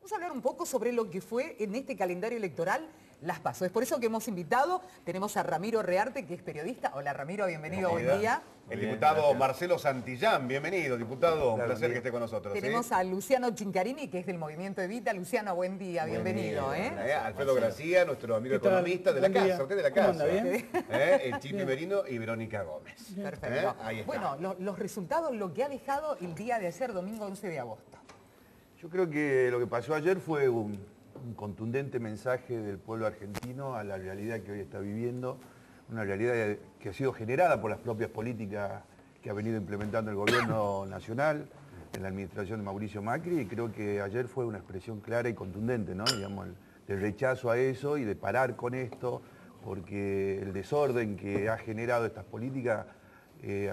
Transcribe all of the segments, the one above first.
Vamos a hablar un poco sobre lo que fue en este calendario electoral las PASO. Es por eso que hemos invitado, tenemos a Ramiro Rearte, que es periodista. Hola Ramiro, bienvenido, buen día. El diputado Marcelo Santillán, bienvenido, diputado, un placer que esté con nosotros. Tenemos a Luciano Cincarini, que es del Movimiento Evita. Luciano, buen día, bienvenido. Alfredo Gracia, nuestro amigo economista de la casa, usted de la casa. ¿Anda bien? El Chipi Merino y Verónica Gómez. Perfecto. Ahí está. Bueno, los resultados, lo que ha dejado el día de ayer, domingo 11 de agosto. Yo creo que lo que pasó ayer fue un contundente mensaje del pueblo argentino a la realidad que hoy está viviendo, una realidad que ha sido generada por las propias políticas que ha venido implementando el gobierno nacional en la administración de Mauricio Macri, y creo que ayer fue una expresión clara y contundente, ¿no? Digamos, del rechazo a eso y de parar con esto, porque el desorden que ha generado estas políticas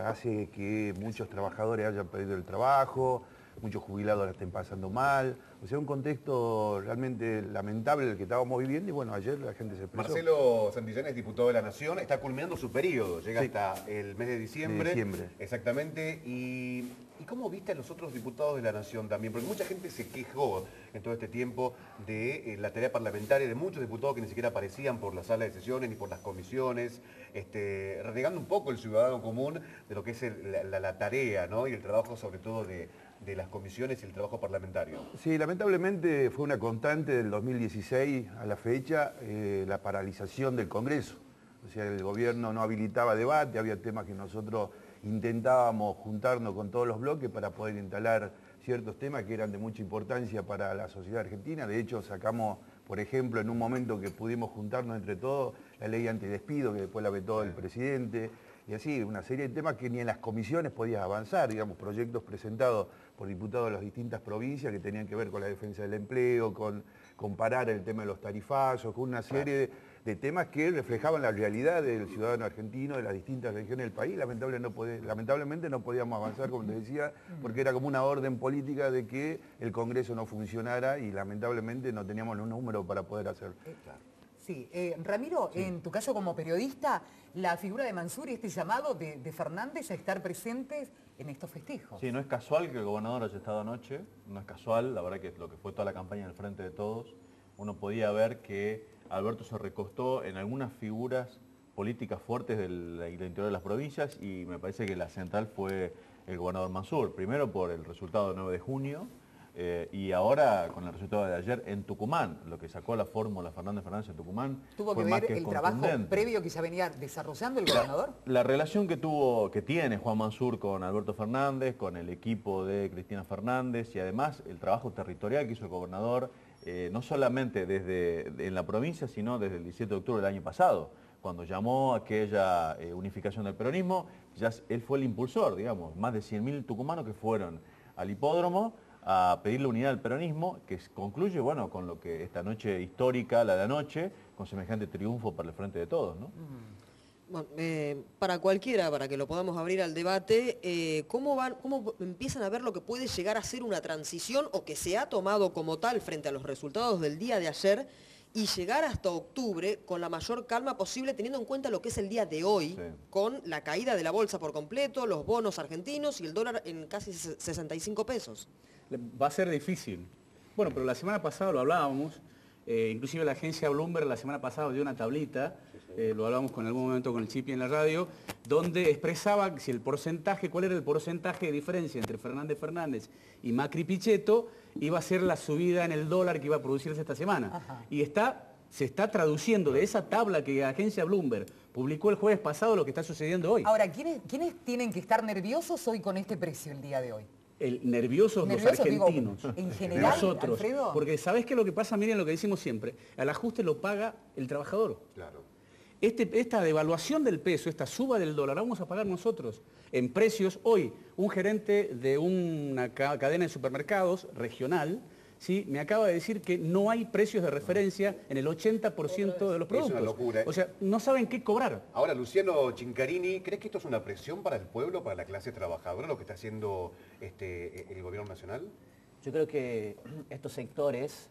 hace que muchos trabajadores hayan perdido el trabajo, muchos jubilados la estén pasando mal. O sea, un contexto realmente lamentable el que estábamos viviendo, y bueno, ayer la gente se expresó. Marcelo Santillán es diputado de la Nación, está culminando su periodo, llega hasta el mes de diciembre. Exactamente. ¿Y cómo viste a los otros diputados de la Nación también? Porque mucha gente se quejó en todo este tiempo de la tarea parlamentaria, de muchos diputados que ni siquiera aparecían por la sala de sesiones ni por las comisiones, renegando un poco el ciudadano común de lo que es la tarea, ¿no? Y el trabajo sobre todo de las comisiones y el trabajo parlamentario. Sí, lamentablemente fue una constante del 2016 a la fecha la paralización del Congreso. O sea, el gobierno no habilitaba debate, había temas que nosotros intentábamos juntarnos con todos los bloques para poder instalar ciertos temas que eran de mucha importancia para la sociedad argentina. De hecho, sacamos, por ejemplo, en un momento que pudimos juntarnos entre todos, la ley antidespido, que después la vetó el presidente, y así, una serie de temas que ni en las comisiones podías avanzar, digamos, proyectos presentados por diputados de las distintas provincias que tenían que ver con la defensa del empleo, con comparar el tema de los tarifazos, con una serie de temas que reflejaban la realidad del ciudadano argentino de las distintas regiones del país. Lamentablemente no podíamos avanzar, como te decía, porque era como una orden política de que el Congreso no funcionara y lamentablemente no teníamos un número para poder hacerlo. Sí, Ramiro, en tu caso como periodista, la figura de Mansur y este llamado de Fernández a estar presentes en estos festejos. Sí, no es casual que el gobernador haya estado anoche, no es casual, la verdad que lo que fue toda la campaña en el Frente de Todos, uno podía ver que Alberto se recostó en algunas figuras políticas fuertes del interior de las provincias, y me parece que la central fue el gobernador Mansur, primero por el resultado del 9 de junio, y ahora con el resultado de ayer en Tucumán, lo que sacó la fórmula Fernández en Tucumán. ¿Tuvo que ver el trabajo previo que ya venía desarrollando el gobernador? La relación que tiene Juan Mansur con Alberto Fernández, con el equipo de Cristina Fernández, y además el trabajo territorial que hizo el gobernador, no solamente en la provincia, sino desde el 17 de octubre del año pasado, cuando llamó a aquella unificación del peronismo. Ya él fue el impulsor, digamos, más de 100.000 tucumanos que fueron al hipódromo a pedir la unidad del peronismo, que concluye, bueno, con lo que esta noche histórica, la de anoche, con semejante triunfo para el Frente de Todos, ¿no? Bueno, para cualquiera, para que lo podamos abrir al debate, ¿cómo empiezan a ver lo que puede llegar a ser una transición, o que se ha tomado como tal frente a los resultados del día de ayer, y llegar hasta octubre con la mayor calma posible, teniendo en cuenta lo que es el día de hoy, con la caída de la bolsa por completo, los bonos argentinos y el dólar en casi 65 pesos? Va a ser difícil. Bueno, pero la semana pasada lo hablábamos, inclusive la agencia Bloomberg la semana pasada dio una tablita, lo hablábamos en algún momento con el Chipi en la radio, donde expresaba si cuál era el porcentaje de diferencia entre Fernández y Macri Pichetto iba a ser la subida en el dólar que iba a producirse esta semana. Ajá. Y se está traduciendo de esa tabla que la agencia Bloomberg publicó el jueves pasado lo que está sucediendo hoy. Ahora, ¿quiénes tienen que estar nerviosos hoy con este precio el día de hoy? Nerviosos los argentinos, digo, en general, nosotros, Alfredo. Porque ¿sabés qué es lo que pasa? Miren lo que decimos siempre, el ajuste lo paga el trabajador. Claro. Esta devaluación del peso, esta suba del dólar, la vamos a pagar nosotros en precios. Hoy, un gerente de una cadena de supermercados regional, ¿sí?, me acaba de decir que no hay precios de referencia en el 80% de los productos. Es una locura. O sea, no saben qué cobrar. Ahora, Luciano Cincarini, ¿crees que esto es una presión para el pueblo, para la clase trabajadora, lo que está haciendo el gobierno nacional? Yo creo que estos sectores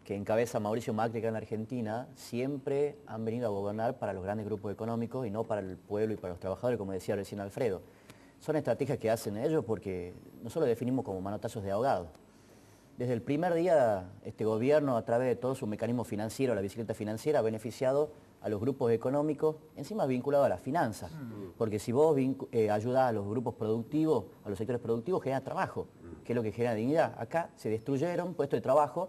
que encabeza Mauricio Macri acá en la Argentina siempre han venido a gobernar para los grandes grupos económicos y no para el pueblo y para los trabajadores, como decía recién Alfredo. Son estrategias que hacen ellos porque nosotros lo definimos como manotazos de ahogado. Desde el primer día, este gobierno, a través de todo su mecanismo financiero, la bicicleta financiera, ha beneficiado a los grupos económicos, encima vinculado a las finanzas. Porque si vos ayudás a los grupos productivos, a los sectores productivos, genera trabajo, que es lo que genera dignidad. Acá se destruyeron puestos de trabajo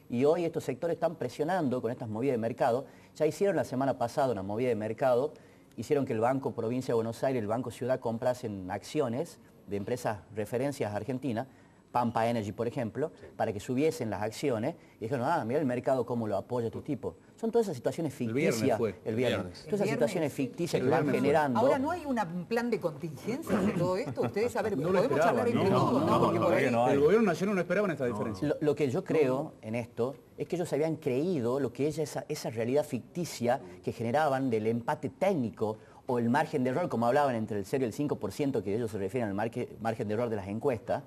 y hoy estos sectores están presionando con estas movidas de mercado. Ya hicieron la semana pasada una movida de mercado, hicieron que el Banco Provincia de Buenos Aires, el Banco Ciudad, comprasen acciones de empresas referencias argentinas, Pampa Energy, por ejemplo, para que subiesen las acciones y dijeron, mira el mercado cómo lo apoya este tipo. Son todas esas situaciones ficticias. El viernes. Todas esas situaciones ficticias que van generando. Ahora, ¿no hay un plan de contingencia de todo esto? Ustedes, a ver, No podemos charlar entre todos, ¿no? Porque por ahí... El gobierno nacional no esperaban esta diferencia. Lo que yo creo en esto es que ellos habían creído lo que es esa realidad ficticia que generaban del empate técnico o el margen de error, como hablaban entre el 0 y el 5%, que ellos se refieren al margen de error de las encuestas.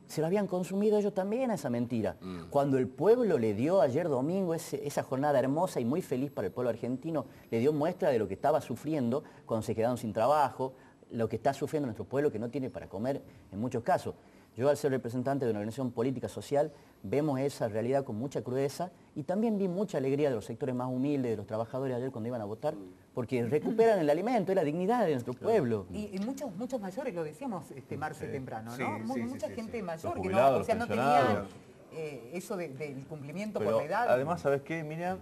Se lo habían consumido ellos también a esa mentira. Cuando el pueblo le dio ayer domingo esa jornada hermosa y muy feliz para el pueblo argentino, le dio muestra de lo que estaba sufriendo cuando se quedaron sin trabajo, lo que está sufriendo nuestro pueblo que no tiene para comer en muchos casos. Yo, al ser representante de una organización política social, vemos esa realidad con mucha crudeza y también vi mucha alegría de los sectores más humildes, de los trabajadores ayer cuando iban a votar, porque recuperan el alimento y la dignidad de nuestro pueblo. Y muchos mayores, lo decíamos Marce temprano, ¿no? Mucha gente mayor Los que jubilados, no, o sea, no pensionados. tenía eso del cumplimiento Pero por la edad. además, ¿sabes qué, Miriam?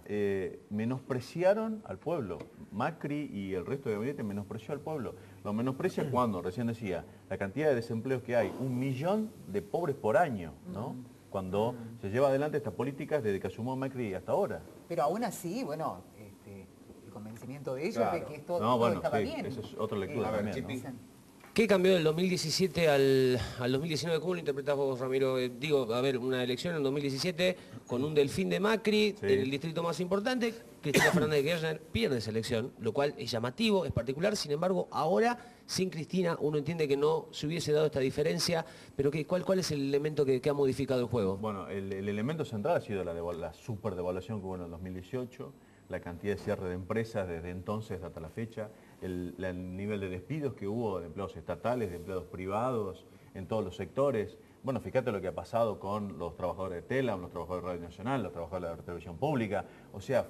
Menospreciaron al pueblo. Macri y el resto de gabinete menospreció al pueblo. Lo menosprecia cuando, recién decía, la cantidad de desempleos que hay, 1 millón de pobres por año, ¿no? Cuando se lleva adelante estas políticas desde que asumió Macri hasta ahora. Pero aún así, bueno, el convencimiento de ellos de que todo estaba bien. Esa es otra lectura también, ¿no? ¿Qué cambió del 2017 al 2019? ¿Cómo lo interpretás vos, Ramiro? Digo, a ver, una elección en 2017 con un delfín de Macri, en el distrito más importante, Cristina Fernández de Kirchner pierde esa elección, lo cual es llamativo, es particular. Sin embargo, ahora, sin Cristina, uno entiende que no se hubiese dado esta diferencia, pero ¿cuál es el elemento que ha modificado el juego? Bueno, el elemento central ha sido la superdevaluación que hubo en el 2018, la cantidad de cierre de empresas desde entonces hasta la fecha, el nivel de despidos que hubo de empleados estatales, de empleados privados, en todos los sectores. Bueno, fíjate lo que ha pasado con los trabajadores de Telam, los trabajadores de Radio Nacional, los trabajadores de la televisión pública. O sea,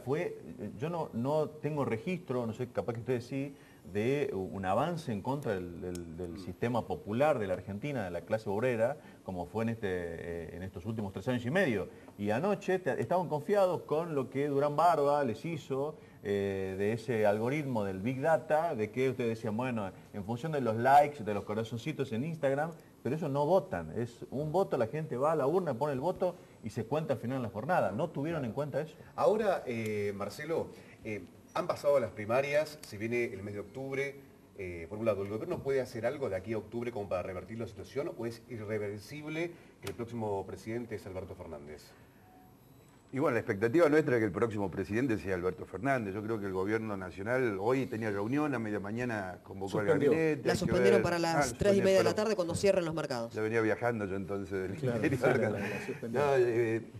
yo no tengo registro, no sé, capaz que ustedes sí, de un avance en contra del sistema popular de la Argentina, de la clase obrera, como fue en estos últimos 3 años y medio. Y anoche estaban confiados con lo que Durán Barba les hizo, de ese algoritmo del Big Data, de que ustedes decían, bueno, en función de los likes, de los corazoncitos en Instagram, pero eso no votan, es un voto, la gente va a la urna, pone el voto y se cuenta al final de la jornada. ¿No tuvieron en cuenta eso? Ahora, Marcelo, han pasado las primarias, se viene el mes de octubre. Por un lado, ¿el gobierno puede hacer algo de aquí a octubre como para revertir la situación o es irreversible que el próximo presidente es Alberto Fernández? Y bueno, la expectativa nuestra es que el próximo presidente sea Alberto Fernández. Yo creo que el gobierno nacional hoy tenía reunión, a media mañana convocó al gabinete. La suspendieron para las 3:30 de la tarde cuando cierren los mercados. Ya venía viajando yo entonces del interior.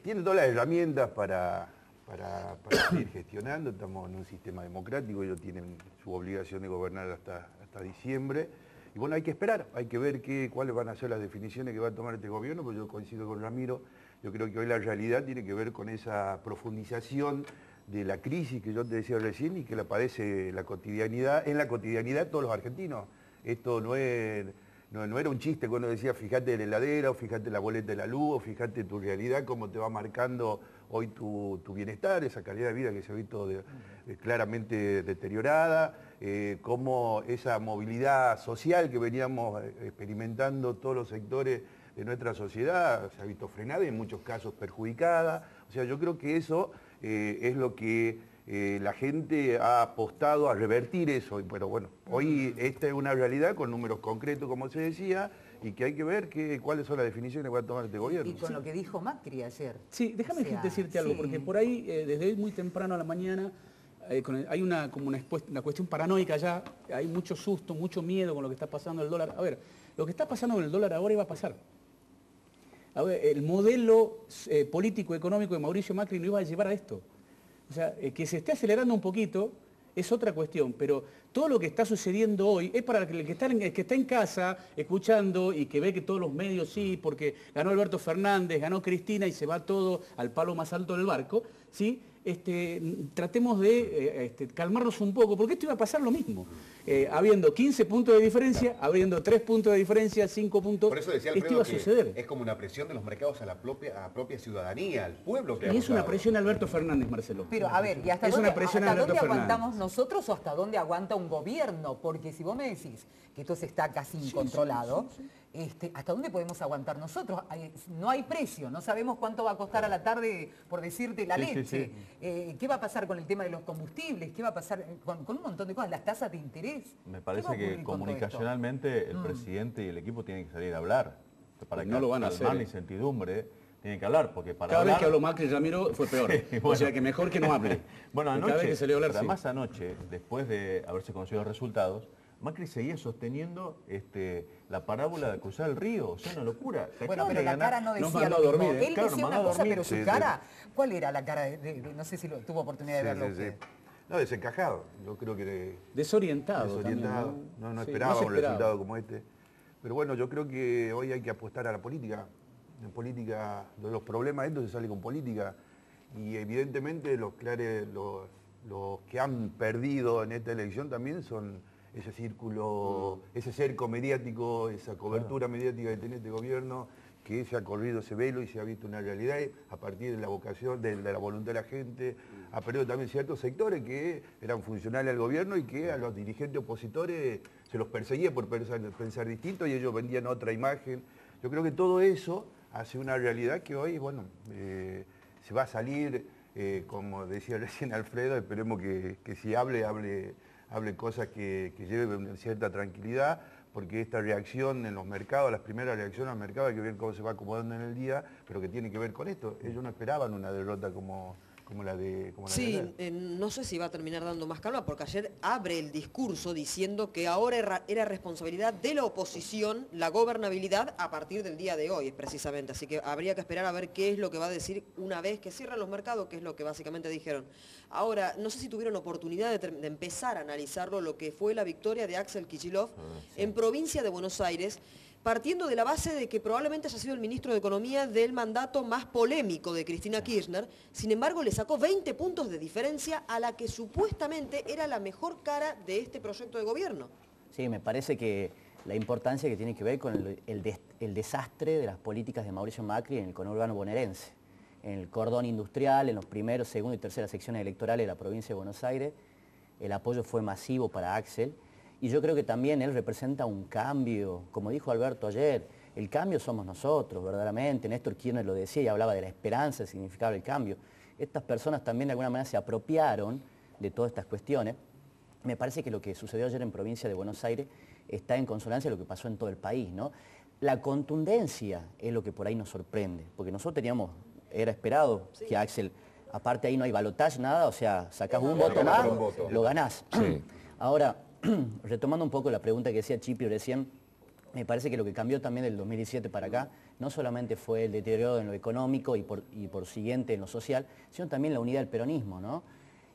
Tiene todas las herramientas para seguir gestionando. Estamos en un sistema democrático, ellos tienen su obligación de gobernar hasta diciembre. Y bueno, hay que esperar, hay que ver cuáles van a ser las definiciones que va a tomar este gobierno, porque yo coincido con Ramiro. Yo creo que hoy la realidad tiene que ver con esa profundización de la crisis que yo te decía recién y que la padece en la cotidianidad de todos los argentinos. Esto no era un chiste cuando decía fíjate la heladera, o fíjate la boleta de la luz, o fíjate tu realidad, cómo te va marcando hoy tu bienestar, esa calidad de vida que se ha visto claramente deteriorada, cómo esa movilidad social que veníamos experimentando todos los sectores de nuestra sociedad se ha visto frenada y en muchos casos perjudicada. O sea, yo creo que eso es lo que la gente ha apostado a revertir eso. Pero bueno, hoy esta es una realidad con números concretos, como se decía, y que hay que ver cuáles son las definiciones que va a tomar este gobierno. Y con lo que dijo Macri ayer. Sí, déjame decirte algo, porque por ahí, desde hoy muy temprano a la mañana, hay una cuestión paranoica ya, hay mucho susto, mucho miedo con lo que está pasando el dólar. A ver, lo que está pasando con el dólar ahora iba a pasar. A ver, el modelo político-económico de Mauricio Macri no iba a llevar a esto. O sea, que se esté acelerando un poquito es otra cuestión, pero todo lo que está sucediendo hoy es para el que está en casa escuchando y que ve que todos los medios sí, porque ganó Alberto Fernández, ganó Cristina y se va todo al palo más alto del barco, ¿sí? Tratemos de calmarnos un poco, porque esto iba a pasar lo mismo. Habiendo 15 puntos de diferencia, habiendo 3 puntos de diferencia, 5 puntos, por eso decía esto Alfredo iba a suceder. que es como una presión de los mercados a la propia ciudadanía, al pueblo que Y ha es una votado. presión a Alberto Fernández, Marcelo. Pero a ver, ¿y hasta Es dónde, una presión a hasta Alberto dónde Fernández. aguantamos nosotros o hasta dónde aguanta un gobierno? Porque si vos me decís que esto se está casi incontrolado, ¿hasta dónde podemos aguantar nosotros? No hay precio, no sabemos cuánto va a costar a la tarde, por decirte, la leche. ¿Qué va a pasar con el tema de los combustibles? ¿Qué va a pasar con un montón de cosas? Las tasas de interés. Me parece que comunicacionalmente el presidente y el equipo tienen que salir a hablar. Para que no lo van a hacer. Calmar la incertidumbre, tienen que hablar, porque para Cada hablar... vez que habló Macri y Ramiro fue peor. Sí, O sea que mejor que no hable. Bueno, Y cada vez anoche, que salió a hablar, pero sí. además anoche, después de haberse conocido los resultados, Macri seguía sosteniendo la parábola de cruzar el río, o sea, una locura. Bueno, pero la cara no Nos decía mandó lo a mismo. dormir, ¿eh? Él Claro, decía nos una mandó a cosa, dormir. pero su Sí, cara, ¿cuál era la cara? No sé si tuvo oportunidad de verlo. Sí, sí, sí. No, desencajado. Yo creo que Desorientado. desorientado. También, ¿no? No Sí, esperaba se un resultado como este. Pero bueno, yo creo que hoy hay que apostar a la política. En política, de los problemas estos se sale con política. Y evidentemente los que han perdido en esta elección también son ese círculo, ese cerco mediático, esa cobertura mediática que tiene este gobierno, que se ha corrido ese velo y se ha visto una realidad a partir de la vocación, de la voluntad de la gente. Ha perdido también ciertos sectores que eran funcionales al gobierno y que a los dirigentes opositores se los perseguía por pensar distinto y ellos vendían otra imagen. Yo creo que todo eso hace una realidad que hoy, bueno, se va a salir, como decía recién Alfredo, esperemos que si hable cosas que lleven cierta tranquilidad, porque esta reacción en los mercados, las primeras reacciones al mercado, hay que ver cómo se va acomodando en el día, pero que tiene que ver con esto. Ellos no esperaban una derrota como la de ayer. No sé si va a terminar dando más calma, porque ayer abre el discurso diciendo que ahora era responsabilidad de la oposición la gobernabilidad a partir del día de hoy, precisamente. Así que habría que esperar a ver qué es lo que va a decir una vez que cierran los mercados, que es lo que básicamente dijeron. Ahora, no sé si tuvieron oportunidad de empezar a analizarlo, lo que fue la victoria de Axel Kicillof en provincia de Buenos Aires, partiendo de la base de que probablemente haya sido el ministro de Economía del mandato más polémico de Cristina Kirchner. Sin embargo, le sacó 20 puntos de diferencia a la que supuestamente era la mejor cara de este proyecto de gobierno. Sí, me parece que la importancia que tiene que ver con el desastre de las políticas de Mauricio Macri en el conurbano bonaerense. En el cordón industrial, en los primeros, segundo y tercera secciones electorales de la provincia de Buenos Aires, el apoyo fue masivo para Axel. Y yo creo que también él representa un cambio, como dijo Alberto ayer, el cambio somos nosotros, verdaderamente. Néstor Kirchner lo decía y hablaba de la esperanza, el significado del cambio. Estas personas también de alguna manera se apropiaron de todas estas cuestiones. Me parece que lo que sucedió ayer en provincia de Buenos Aires está en consonancia de lo que pasó en todo el país, ¿no? La contundencia es lo que por ahí nos sorprende, porque nosotros teníamos, era esperado que Axel, aparte ahí no hay balotaje, nada, o sea, sacás un voto más, lo ganás. Sí. Ahora, retomando un poco la pregunta que decía Chipi recién, me parece que lo que cambió también del 2017 para acá, no solamente fue el deterioro en lo económico y por siguiente en lo social, sino también la unidad del peronismo, ¿no?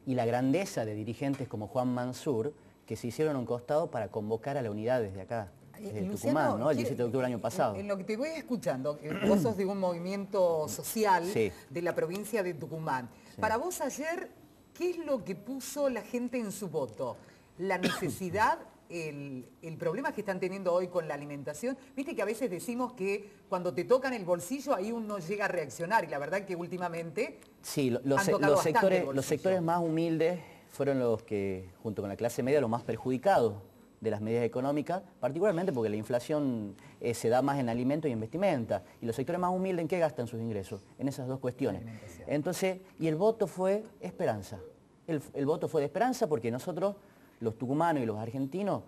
Y la grandeza de dirigentes como Juan Mansur, que se hicieron a un costado para convocar a la unidad desde acá, desde Luciano, Tucumán, ¿no? El 17 de octubre del año pasado. En lo que te voy escuchando, vos sos de un movimiento social Sí. de la provincia de Tucumán. Sí. Para vos ayer, ¿qué es lo que puso la gente en su voto? La necesidad, el problema que están teniendo hoy con la alimentación. Viste que a veces decimos que cuando te tocan el bolsillo ahí uno llega a reaccionar y la verdad que últimamente Sí, han tocado bastante el los sectores más humildes fueron los que, junto con la clase media, los más perjudicados de las medidas económicas, particularmente porque la inflación se da más en alimentos y en vestimenta. Y los sectores más humildes, ¿en qué gastan sus ingresos? En esas dos cuestiones. Entonces, y el voto fue esperanza. El voto fue de esperanza porque nosotros, los tucumanos y los argentinos,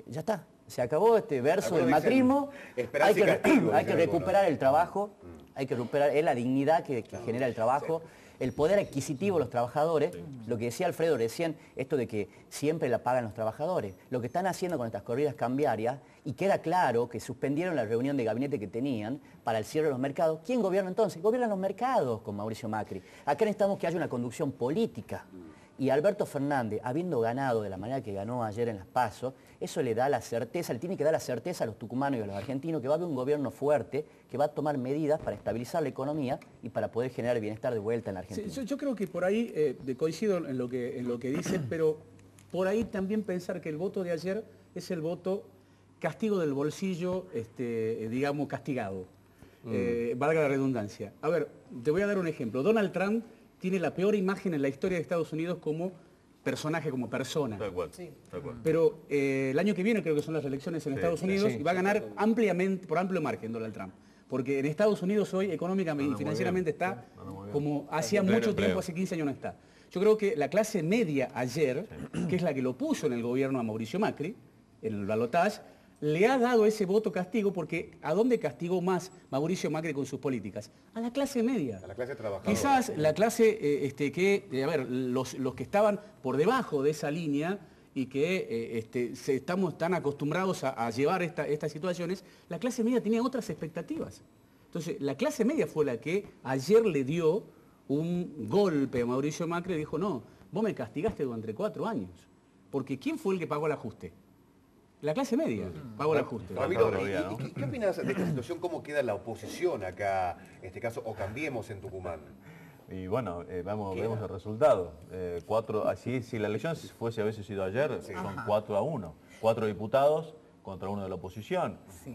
ya está. Se acabó este verso del macrismo. Hay que recuperar el trabajo, hay que recuperar la dignidad que genera el trabajo, el poder adquisitivo de los trabajadores. Lo que decía Alfredo recién, esto de que siempre la pagan los trabajadores. Lo que están haciendo con estas corridas cambiarias, y queda claro que suspendieron la reunión de gabinete que tenían para el cierre de los mercados. ¿Quién gobierna entonces? Gobiernan los mercados con Mauricio Macri. Acá necesitamos que haya una conducción política. Y Alberto Fernández, habiendo ganado de la manera que ganó ayer en las PASO, eso le da la certeza, le tiene que dar la certeza a los tucumanos y a los argentinos que va a haber un gobierno fuerte, que va a tomar medidas para estabilizar la economía y para poder generar bienestar de vuelta en la Argentina. Sí, yo creo que por ahí coincido en lo que dicen, pero por ahí también pensar que el voto de ayer es el voto castigo del bolsillo, digamos, castigado. Valga la redundancia. A ver, te voy a dar un ejemplo. Donald Trump tiene la peor imagen en la historia de Estados Unidos como personaje, como persona. Tal cual. Sí. Tal cual. Pero el año que viene creo que son las elecciones en Estados Unidos y va a ganar ampliamente, por amplio margen Donald Trump. Porque en Estados Unidos hoy económicamente y financieramente está como hacía mucho tiempo, hace 15 años no está. Yo creo que la clase media ayer, que es la que lo puso en el gobierno a Mauricio Macri, en el balotaje, le ha dado ese voto castigo porque ¿a dónde castigó más Mauricio Macri con sus políticas? A la clase media. A la clase trabajadora. Quizás la clase a ver, los que estaban por debajo de esa línea y que estamos tan acostumbrados a llevar estas situaciones, la clase media tenía otras expectativas. Entonces, la clase media fue la que ayer le dio un golpe a Mauricio Macri y dijo, no, vos me castigaste durante 4 años. Porque ¿quién fue el que pagó el ajuste? La clase media pagó el ajuste. Ramiro, ¿qué opinas de esta situación? ¿Cómo queda la oposición acá, en este caso, o Cambiemos en Tucumán? Y bueno, vemos el resultado. Así, si la elección hubiese sido ayer, son 4-1. 4 diputados contra 1 de la oposición. Sí.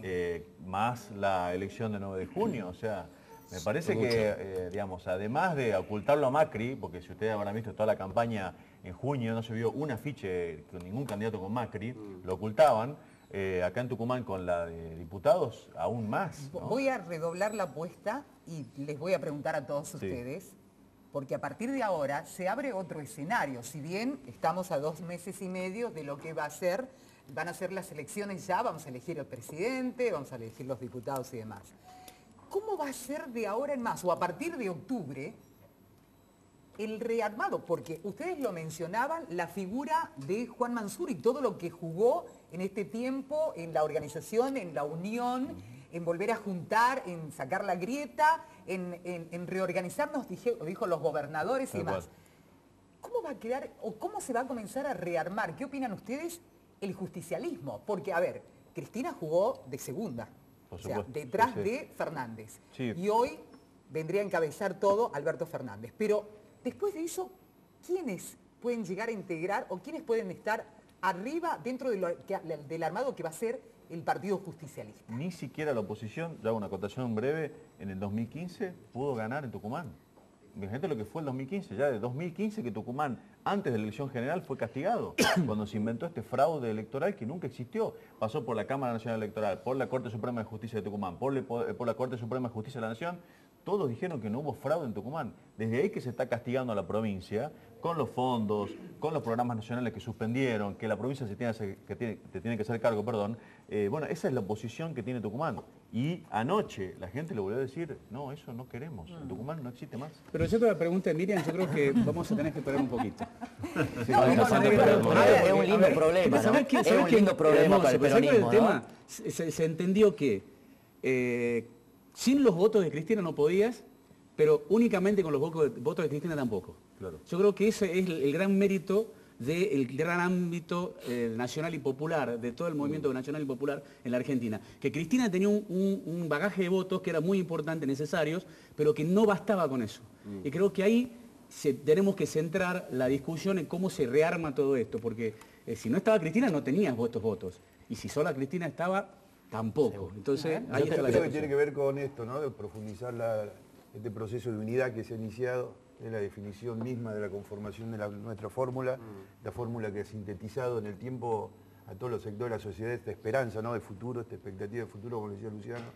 Más la elección de 9 de junio. O sea, me parece que, digamos, además de ocultarlo a Macri, porque si ustedes habrán visto toda la campaña en junio, no se vio un afiche con ningún candidato con Macri, lo ocultaban. Acá en Tucumán con la de diputados, aún más, ¿no? Voy a redoblar la apuesta y les voy a preguntar a todos ustedes, porque a partir de ahora se abre otro escenario. Si bien estamos a 2 meses y medio de lo que van a ser las elecciones ya, vamos a elegir el presidente, vamos a elegir los diputados y demás. ¿Cómo va a ser de ahora en más, o a partir de octubre, el rearmado? Porque ustedes lo mencionaban, la figura de Juan Mansur y todo lo que jugó en este tiempo en la organización, en la unión, en volver a juntar, en sacar la grieta, en reorganizarnos, dijo los gobernadores y demás. ¿Cómo va a quedar o cómo se va a comenzar a rearmar? ¿Qué opinan ustedes? El justicialismo. Porque, a ver, Cristina jugó de segunda, o sea, detrás de Fernández. Sí. Y hoy vendría a encabezar todo Alberto Fernández. Pero después de eso, ¿quiénes pueden llegar a integrar o quiénes pueden estar arriba dentro del armado que va a ser el Partido Justicialista? Ni siquiera la oposición, ya hago una acotación breve, en el 2015 pudo ganar en Tucumán. Imagínate lo que fue el 2015, ya de 2015 que Tucumán, antes de la elección general, fue castigado, cuando se inventó este fraude electoral que nunca existió. Pasó por la Cámara Nacional Electoral, por la Corte Suprema de Justicia de Tucumán, por la Corte Suprema de Justicia de la Nación. Todos dijeron que no hubo fraude en Tucumán. Desde ahí que se está castigando a la provincia con los fondos, con los programas nacionales que suspendieron, que la provincia te tiene que hacer cargo, perdón. Bueno, esa es la posición que tiene Tucumán. Y anoche la gente le volvió a decir, no, eso no queremos, en Tucumán no existe más. Pero yo te la pregunta, Miriam, yo creo que vamos a tener que esperar un poquito. Es un lindo problema, ¿no? Es un lindo problema para el peronismo, ¿no? Se entendió que sin los votos de Cristina no podías, pero únicamente con los votos de Cristina tampoco. Claro. Yo creo que ese es el gran mérito del gran ámbito nacional y popular, de todo el movimiento nacional y popular en la Argentina. Que Cristina tenía un bagaje de votos que era muy importante, necesarios, pero que no bastaba con eso. Y creo que ahí tenemos que centrar la discusión en cómo se rearma todo esto, porque si no estaba Cristina no tenías estos votos. Y si sola Cristina estaba, tampoco. Entonces, ahí está la creo que tiene que ver con esto, ¿no? De profundizar este proceso de unidad que se ha iniciado, es la definición misma de la conformación de nuestra fórmula, la fórmula que ha sintetizado en el tiempo a todos los sectores de la sociedad esta esperanza, ¿no? De futuro, esta expectativa de futuro, como decía Luciano.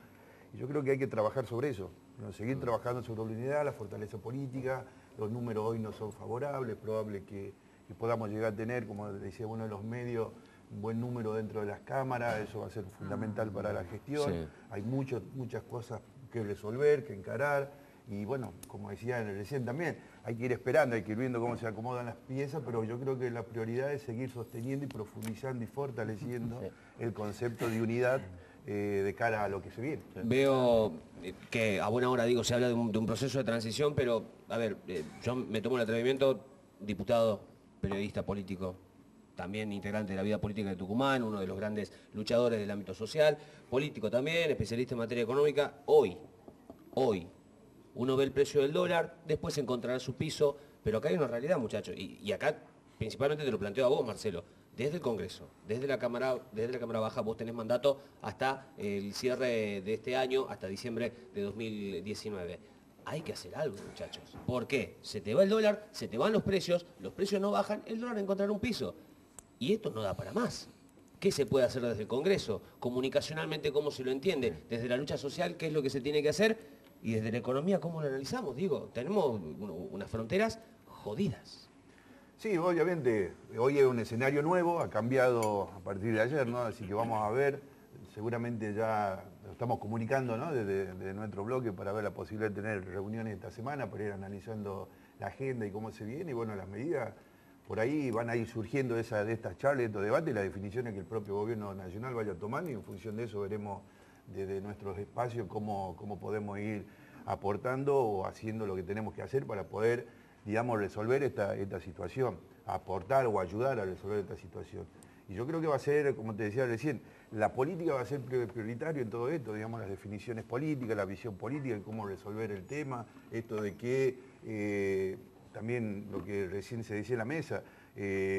Y yo creo que hay que trabajar sobre eso, ¿no? Seguir trabajando sobre la unidad, la fortaleza política. Los números hoy no son favorables, es probable que podamos llegar a tener, como decía uno de los medios, un buen número dentro de las cámaras, eso va a ser fundamental para la gestión. Sí. Hay muchas cosas que resolver, que encarar. Y bueno, como decía recién también, hay que ir esperando, hay que ir viendo cómo se acomodan las piezas, pero yo creo que la prioridad es seguir sosteniendo y profundizando y fortaleciendo el concepto de unidad de cara a lo que se viene. Veo que a buena hora, digo, se habla de un proceso de transición, pero, a ver, yo me tomo el atrevimiento, diputado periodista político, también integrante de la vida política de Tucumán, uno de los grandes luchadores del ámbito social, político también, especialista en materia económica. Hoy, uno ve el precio del dólar, después encontrará su piso, pero acá hay una realidad, muchachos, y acá principalmente te lo planteo a vos, Marcelo. Desde el Congreso, desde la Cámara Baja, vos tenés mandato hasta el cierre de este año, hasta diciembre de 2019. Hay que hacer algo, muchachos. ¿Por qué? Se te va el dólar, se te van los precios no bajan, el dólar encontrará un piso. Y esto no da para más. ¿Qué se puede hacer desde el Congreso? Comunicacionalmente, ¿cómo se lo entiende? Desde la lucha social, ¿qué es lo que se tiene que hacer? Y desde la economía, ¿cómo lo analizamos? Digo, tenemos unas fronteras jodidas. Sí, obviamente, hoy es un escenario nuevo, ha cambiado a partir de ayer, ¿no? Así que vamos a ver, seguramente ya lo estamos comunicando, ¿no? Desde nuestro bloque para ver la posibilidad de tener reuniones esta semana, para ir analizando la agenda y cómo se viene, y bueno, las medidas por ahí van a ir surgiendo de estas charlas, de estos debates, las definiciones que el propio gobierno nacional vaya tomando, y en función de eso veremos desde nuestros espacios cómo podemos ir aportando o haciendo lo que tenemos que hacer para poder, digamos, resolver esta situación, aportar o ayudar a resolver esta situación. Y yo creo que va a ser, como te decía recién, la política va a ser prioritario en todo esto, digamos, las definiciones políticas, la visión política, de cómo resolver el tema, esto de que, también lo que recién se decía en la mesa,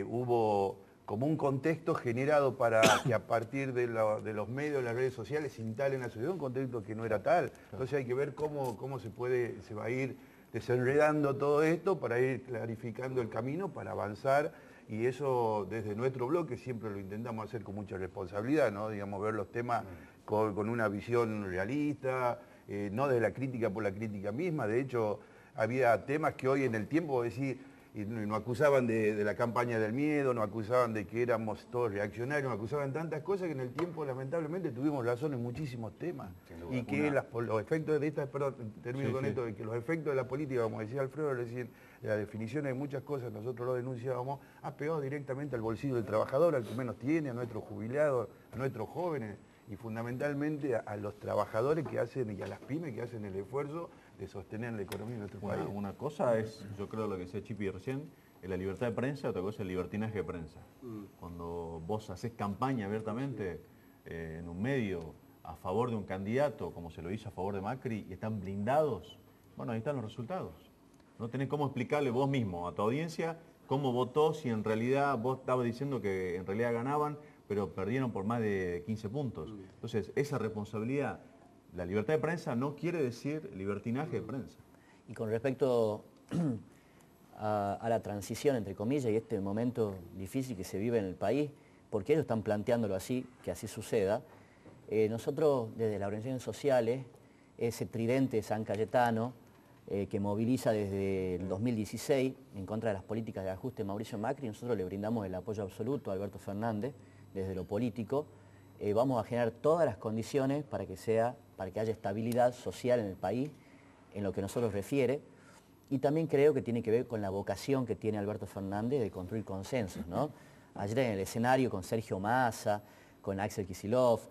hubo como un contexto generado para que a partir de los medios, de las redes sociales, se instale en la sociedad un contexto que no era tal. Entonces hay que ver cómo se va a ir desenredando todo esto para ir clarificando el camino, para avanzar, y eso desde nuestro bloque siempre lo intentamos hacer con mucha responsabilidad, ¿no? Digamos, ver los temas con una visión realista, no de la crítica por la crítica misma. De hecho, había temas que hoy en el tiempo, y nos acusaban de la campaña del miedo, nos acusaban de que éramos todos reaccionarios, nos acusaban tantas cosas que en el tiempo lamentablemente tuvimos razón en muchísimos temas. Y que los efectos de esta, perdón, termino con esto, de que los efectos de la política, como decía Alfredo recién, la definición de muchas cosas, nosotros lo denunciábamos, ha pegado directamente al bolsillo del trabajador, al que menos tiene, a nuestros jubilados, a nuestros jóvenes, y fundamentalmente a los trabajadores que hacen, y a las pymes que hacen el esfuerzo de sostener la economía de nuestro país. Una cosa es, yo creo lo que decía Chipi recién, es la libertad de prensa, otra cosa es el libertinaje de prensa. Cuando vos haces campaña abiertamente en un medio a favor de un candidato, como se lo hizo a favor de Macri, y están blindados, bueno, ahí están los resultados. No tenés cómo explicarle vos mismo a tu audiencia cómo votó, si en realidad vos estabas diciendo que en realidad ganaban, pero perdieron por más de 15 puntos. Entonces, esa responsabilidad, la libertad de prensa no quiere decir libertinaje de prensa. Y con respecto a la transición, entre comillas, y este momento difícil que se vive en el país, porque ellos están planteándolo así, que así suceda, nosotros desde las organizaciones sociales, ese tridente de San Cayetano, que moviliza desde el 2016 en contra de las políticas de ajuste de Mauricio Macri, nosotros le brindamos el apoyo absoluto a Alberto Fernández desde lo político. Vamos a generar todas las condiciones para que haya estabilidad social en el país, en lo que nosotros refiere, y también creo que tiene que ver con la vocación que tiene Alberto Fernández de construir consensos, ¿no? Ayer en el escenario con Sergio Massa, con Axel Kicillof,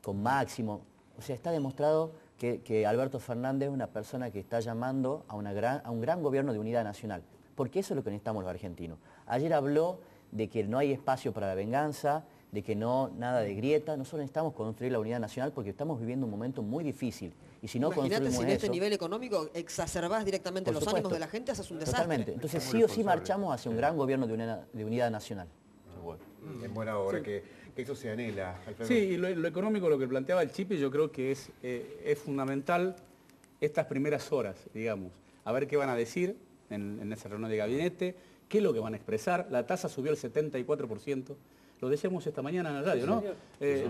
con Máximo, o sea, está demostrado que Alberto Fernández es una persona que está llamando a un gran gobierno de unidad nacional, porque eso es lo que necesitamos los argentinos. Ayer habló de que no hay espacio para la venganza, de que nada de grieta. Nosotros necesitamos construir la unidad nacional porque estamos viviendo un momento muy difícil. Y si no construimos si en eso, este nivel económico exacerbás directamente los ánimos de la gente, haces un desastre. Totalmente. Entonces sí o sí marchamos hacia un gran gobierno de unidad nacional. En buena hora, que eso se anhela. Alfredo. Sí, y lo económico, lo que planteaba el Chipi, yo creo que es fundamental estas primeras horas, digamos. A ver qué van a decir en esa reunión de gabinete, qué es lo que van a expresar. La tasa subió al 74%. Lo decíamos esta mañana en la radio, ¿no?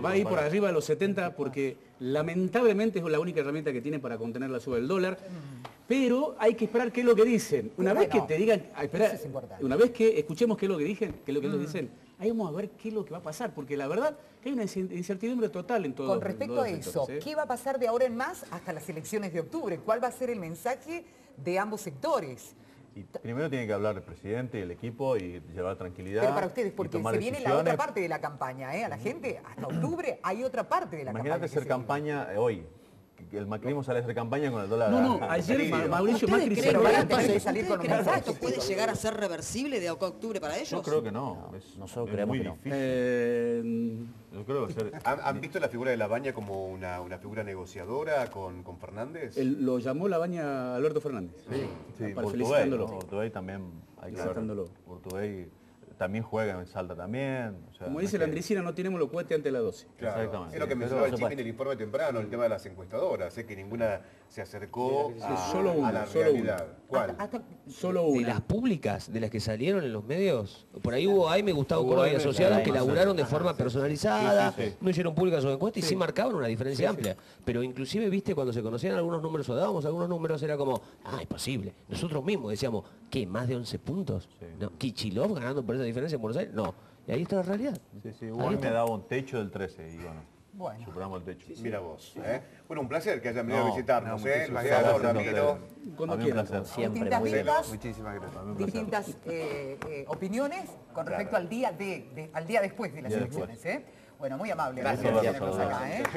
Va a ir por arriba de los 70 porque lamentablemente es la única herramienta que tienen para contener la suba del dólar. Pero hay que esperar qué es lo que dicen. Una vez que te digan, una vez que escuchemos qué es lo que dicen, qué es lo que ellos dicen, ahí vamos a ver qué es lo que va a pasar, porque la verdad hay una incertidumbre total en todo. Con respecto a eso, ¿qué va a pasar de ahora en más hasta las elecciones de octubre? ¿Cuál va a ser el mensaje de ambos sectores? Y primero tiene que hablar el presidente y el equipo y llevar tranquilidad. Pero para ustedes, porque se viene la otra parte de la campaña, ¿eh? A la gente, hasta octubre hay otra parte de la campaña. Imagínate hacer campaña hoy, que el macrismo sale a hacer campaña con el dólar. No, ayer Mauricio Macri se creen Pero que tiene que salir con un mensaje. esto puede llegar a ser reversible de acá a octubre para ellos? Yo creo que no. Nosotros es creemos muy que no. difícil. Yo creo que ¿Han visto la figura de Labaña como una figura negociadora con Fernández? lo llamó Labaña Alberto Fernández. sí, para Urtubey, felicitándolo. ¿no? Urtubey también hay que Felicitándolo. ver. Urtubey también juega en Salta también. O sea, Como no dice es la que- Andresina, no tenemos los cohetes ante las 12. Claro, Exactamente. es lo que Sí, mencionaba el por Chipi en el informe temprano, el tema de las encuestadoras, que ninguna se acercó Solo una, a la solo realidad. ¿Cuál? Solo De una. las públicas, de las que salieron en los medios, por ahí hubo Aime, Gustavo Hubo Córdoba y Aime, asociados que claro. laburaron de forma personalizada, Sí, sí, sí. no hicieron públicas sus encuestas y sí marcaban una diferencia amplia. Pero inclusive, viste, cuando se conocían algunos números o dábamos algunos números, era como, es posible. Nosotros mismos decíamos, ¿qué? ¿Más de 11 puntos? ¿No? ¿Kichilov ganando por esa diferencia en Buenos Aires? No. Y ahí está la realidad. Sí, hoy me daba un techo del 13 y Bueno. superamos el techo. Mira vos. Bueno, un placer que hayan venido a No, visitarnos. no, muchísimas Luciano, gracias a Ramiro. ustedes. Cuando A mí un quieran. placer. Siempre, Distintas muy bien. vistas, Muchísimas gracias. distintas opiniones con respecto al día después de las Día elecciones. Bueno, muy amable. Gracias. por tenernos acá. Gracias.